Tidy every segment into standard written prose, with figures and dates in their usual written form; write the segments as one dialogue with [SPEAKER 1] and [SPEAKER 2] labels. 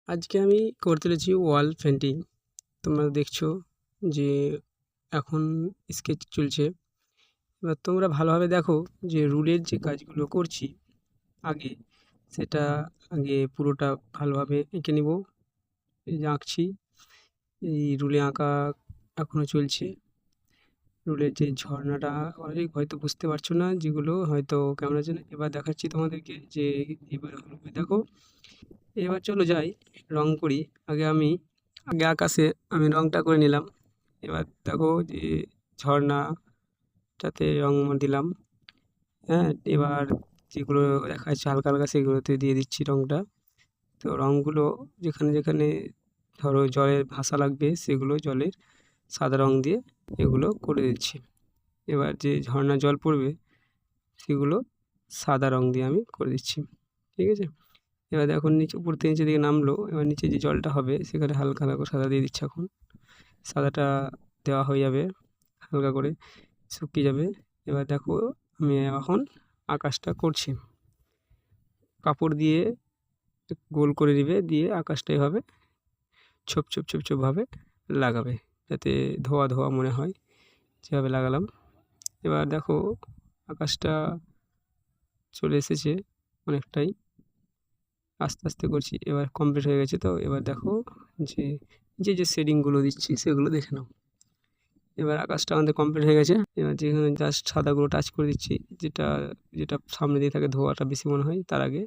[SPEAKER 1] আজকে আমি করতে চলেছি ওয়াল পেন্টিং। তোমরা দেখছো যে এখন স্কেচ চলছে। এবার তোমরা ভালোভাবে দেখো যে রুলের যে কাজগুলো করছি আগে, সেটা আগে পুরোটা ভালোভাবে এঁকে নেব। এই যে আঁকছি, এই রুলে আঁকা এখনও চলছে। রুলের যে ঝর্ণাটা অনেক হয়তো বুঝতে পারছো না, যেগুলো হয়তো ক্যামেরার জন্য। এবার দেখাচ্ছি তোমাদেরকে যে এবার ভালোভাবে দেখো। এবার চলো যাই, রং করি। আগে আকাশে আমি রংটা করে নিলাম। এবার দেখো যে ঝর্ণাটাতে রং দিলাম। হ্যাঁ, এবার যেগুলো দেখা যাচ্ছে হালকা হালকা সেগুলোতে দিয়ে দিচ্ছি রংটা। তো রংগুলো যেখানে যেখানে ধরো জলের ভাসা লাগবে সেগুলো জলের সাদা রং দিয়ে এগুলো করে দিচ্ছি। এবার যে ঝর্ণার জল পড়বে সেগুলো সাদা রং দিয়ে আমি করে দিচ্ছি। ঠিক আছে? এবার দেখো নিচে, উপর থেকে নিচের দিকে নামলো। এবার নিচে যে জলটা হবে সেখানে হালকা হালকা করে সাদা দিয়ে দিচ্ছি এখন। সাদাটা দেওয়া হয়ে যাবে, হালকা করে শুকিয়ে যাবে। এবার দেখো আমি এখন আকাশটা করছি। কাপড় দিয়ে গোল করে দিবে, দিয়ে আকাশটা এভাবে ছোপ ছোপ ছোপ ছোপভাবে লাগাবে, যাতে ধোয়া ধোয়া মনে হয়, যেভাবে লাগালাম। এবার দেখো আকাশটা চলে এসেছে অনেকটাই, আস্তে আস্তে করছি। এবার কমপ্লিট হয়ে গেছে। তো এবার দেখো যে যে যে শেডিংগুলো দিচ্ছি সেগুলো দেখে নাও। এবার আকাশটা আমাদের কমপ্লিট হয়ে গেছে। এবার যেখানে জাস্ট সাদাগুলো টাচ করে দিচ্ছি, যেটা যেটা সামনে দিয়ে থাকে ধোঁয়াটা বেশি মনে হয়, তার আগে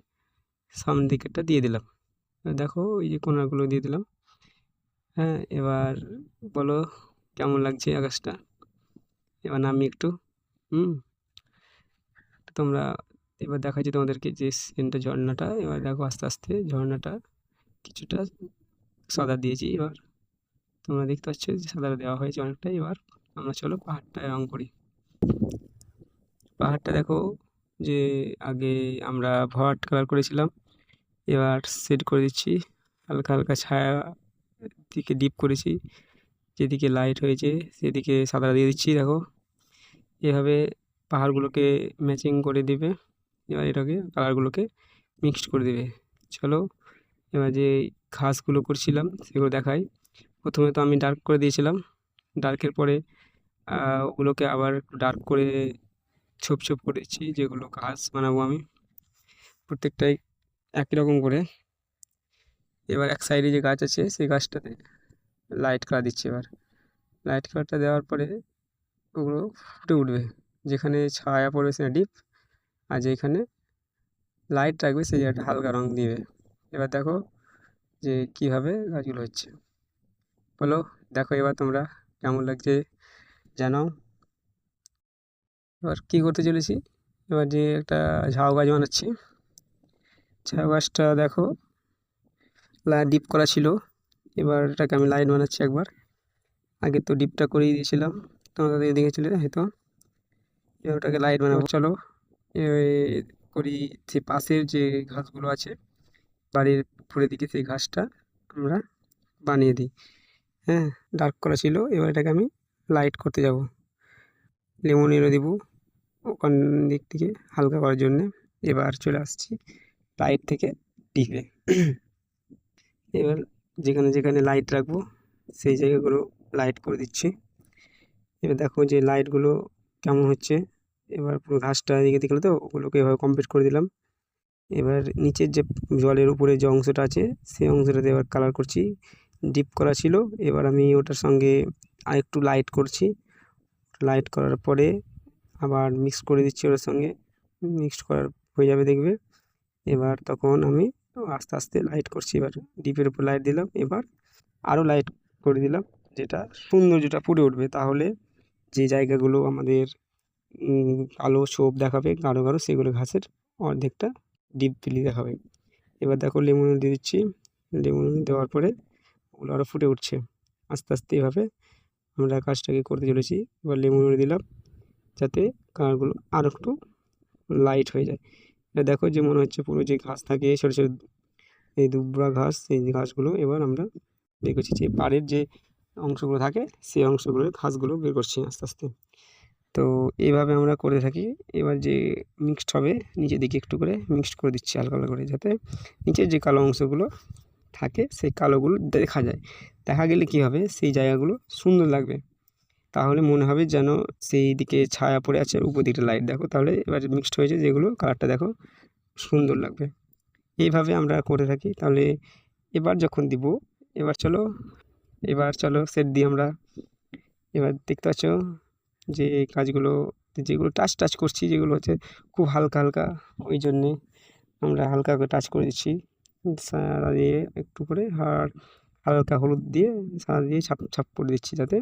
[SPEAKER 1] সামনের দিকেরটা দিয়ে দিলাম। এবার দেখো এই যে কোণাগুলো দিয়ে দিলাম। হ্যাঁ, এবার বলো কেমন লাগছে আকাশটা? এবার নামি একটু। হুম, তোমরা এবার দেখাচ্ছি তোমাদেরকে যে সিনটা, ঝর্ণাটা। এবার দেখো আস্তে আস্তে ঝর্ণাটা কিছুটা সাদা দিয়েছি। এবার তোমরা দেখতে পাচ্ছ যে সাদাটা দেওয়া হয়েছে অনেকটা। এবার আমরা চলো পাহাড়টায় রং করি। পাহাড়টা দেখো যে আগে আমরা ভরাট কালার করেছিলাম, এবার শেড করে দিচ্ছি। হালকা হালকা ছায়া দিকে ডিপ করেছি, যেদিকে লাইট হয়েছে সেদিকে সাদা দিয়ে দিচ্ছি। দেখো এভাবে পাহাড়গুলোকে ম্যাচিং করে দিবে। এবার এটাকে কালারগুলোকে মিক্সড করে দেবে। চলো এবার যে ঘাসগুলো করছিলাম সেগুলো দেখাই। প্রথমে তো আমি ডার্ক করে দিয়েছিলাম, ডার্কের পরে ওগুলোকে আবার একটু ডার্ক করে ছোপ ছোপ করেছি, যেগুলো ঘাস বানাবো আমি। প্রত্যেকটাই একই রকম করে। এবার এক সাইডে যে গাছ আছে সেই গাছটাতে লাইট কালার দিচ্ছি। এবার লাইট কালারটা দেওয়ার পরে ওগুলো ফুটে উঠবে। যেখানে ছায়া পড়বে সেটা ডিপ, আর যেখানে লাইট রাখবে সেই জায়গাটা হালকা রং দিবে। এবার দেখো যে কীভাবে গাছগুলো হচ্ছে। বলো, দেখো এবার তোমরা কেমন লাগছে জানাও। এবার কী করতে চলেছি, এবার যে একটা ঝাউ গাছ বানাচ্ছি। ঝাউ গাছটা দেখো ডিপ করা ছিল, এবার এটাকে আমি লাইট বানাচ্ছি একবার। আগে তো ডিপটা করেই দিয়েছিলাম, তোমরা দেখেছিলে হয়তো। এবার ওটাকে লাইট বানাবো। চলো এ করি। যে পাশের যে ঘাসগুলো আছে বাড়ির উপরের দিকে, সেই ঘাসটা আমরা বানিয়ে দিই। হ্যাঁ, ডার্ক করা ছিল, এবার এটাকে আমি লাইট করতে যাব। লেমন ইয়েলো দেবো ওখান দিক থেকে হালকা করার জন্যে। এবার চলে আসছি লাইট থেকে ডিপে। এবার যেখানে যেখানে লাইট রাখবো সেই জায়গাগুলো লাইট করে দিচ্ছি। এবার দেখো যে লাইটগুলো কেমন হচ্ছে। এবার পুরো ঘাসটা এদিকে দেখলে তো, ওগুলোকে এভাবে কমপ্লিট করে দিলাম। এবার নিচের যে জলের উপরে যে অংশটা আছে সেই অংশটাতে এবার কালার করছি। ডিপ করা ছিল, এবার আমি ওটার সঙ্গে আরেকটু লাইট করছি। লাইট করার পরে আবার মিক্স করে দিচ্ছি ওটার সঙ্গে। মিক্সড করার হয়ে যাবে দেখবে। এবার তখন আমি আস্তে আস্তে লাইট করছি। এবার ডিপের উপর লাইট দিলাম, এবার আরও লাইট করে দিলাম, যেটা সৌন্দর্যটা ফুটে উঠবে। তাহলে যে জায়গাগুলো আমাদের কালো ছোপ দেখাবে, গাঢ় গাঢ়, সেগুলো ঘাসের অর্ধেকটা ডিপ তুলি দেখাবে। এবার দেখো লেমন দিয়ে দিচ্ছি। লেমন দেওয়ার পরে ওগুলো আরও ফুটে উঠছে আস্তে আস্তে। এভাবে আমরা কাজটাকে করতে চলেছি। এবার লেমন দিলাম যাতে কালারগুলো আরও একটু লাইট হয়ে যায়। এবার দেখো যে মনে হচ্ছে পুরো যে ঘাস থাকে ছোটো ছোটো, এই দুবরা ঘাস, এই যে ঘাসগুলো এবার আমরা বের করছি। যে পাড়ের যে অংশগুলো থাকে সেই অংশগুলোর ঘাসগুলো বের করছি আস্তে আস্তে। তো এইভাবে আমরা করে থাকি। এবার যে মিক্সড হবে নিচের দিকে একটু করে মিক্সড করে দিচ্ছি হালকা হালকা করে, যাতে নিচের যে কালো অংশগুলো থাকে সেই কালোগুলো দেখা যায়। দেখা গেলে কী হবে, সেই জায়গাগুলো সুন্দর লাগবে। তাহলে মনে হবে যেন সেই দিকে ছায়া পড়ে আছে, উপর দিকটা লাইট দেখো, তাহলে এবার মিক্সড হয়েছে যেগুলো, কালারটা দেখো সুন্দর লাগবে। এইভাবে আমরা করে থাকি। তাহলে এবার যখন দিব, এবার চলো সেট দিই আমরা। এবার দেখতে পাচ্ছ যে কাজগুলো, যেগুলো টাচ করছি, যেগুলো হচ্ছে খুব হালকা হালকা, ওই জন্যে আমরা হালকা করে টাচ করে দিচ্ছি সাদা দিয়ে একটু করে, আর হালকা হলুদ দিয়ে সাদা দিয়ে ছাপ করে দিচ্ছি, যাতে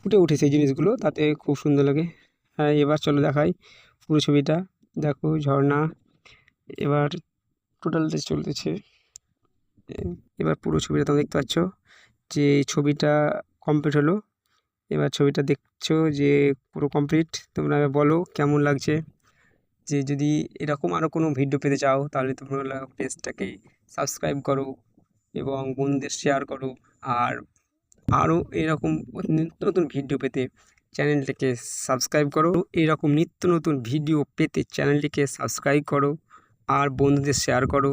[SPEAKER 1] ফুটে উঠে সেই জিনিসগুলো, তাতে খুব সুন্দর লাগে। হ্যাঁ, এবার চলো দেখাই পুরো ছবিটা। দেখো ঝর্ণা এবার টোটালটা চলতেছে। এবার পুরো ছবিটা তোমরা দেখতে পাচ্ছ যে ছবিটা কমপ্লিট হলো। এবার ছবিটা দেখছো যে পুরো কমপ্লিট। তোমরা বলো কেমন লাগছে। যে যদি এরকম আরও কোনো ভিডিও পেতে চাও, তাহলে তোমরা পেজটাকে সাবস্ক্রাইব করো এবং বন্ধুদের শেয়ার করো। আর আরও এরকম নিত্য নতুন ভিডিও পেতে চ্যানেলটিকে সাবস্ক্রাইব করো। এরকম নিত্য নতুন ভিডিও পেতে চ্যানেলটিকে সাবস্ক্রাইব করো আর বন্ধুদের শেয়ার করো।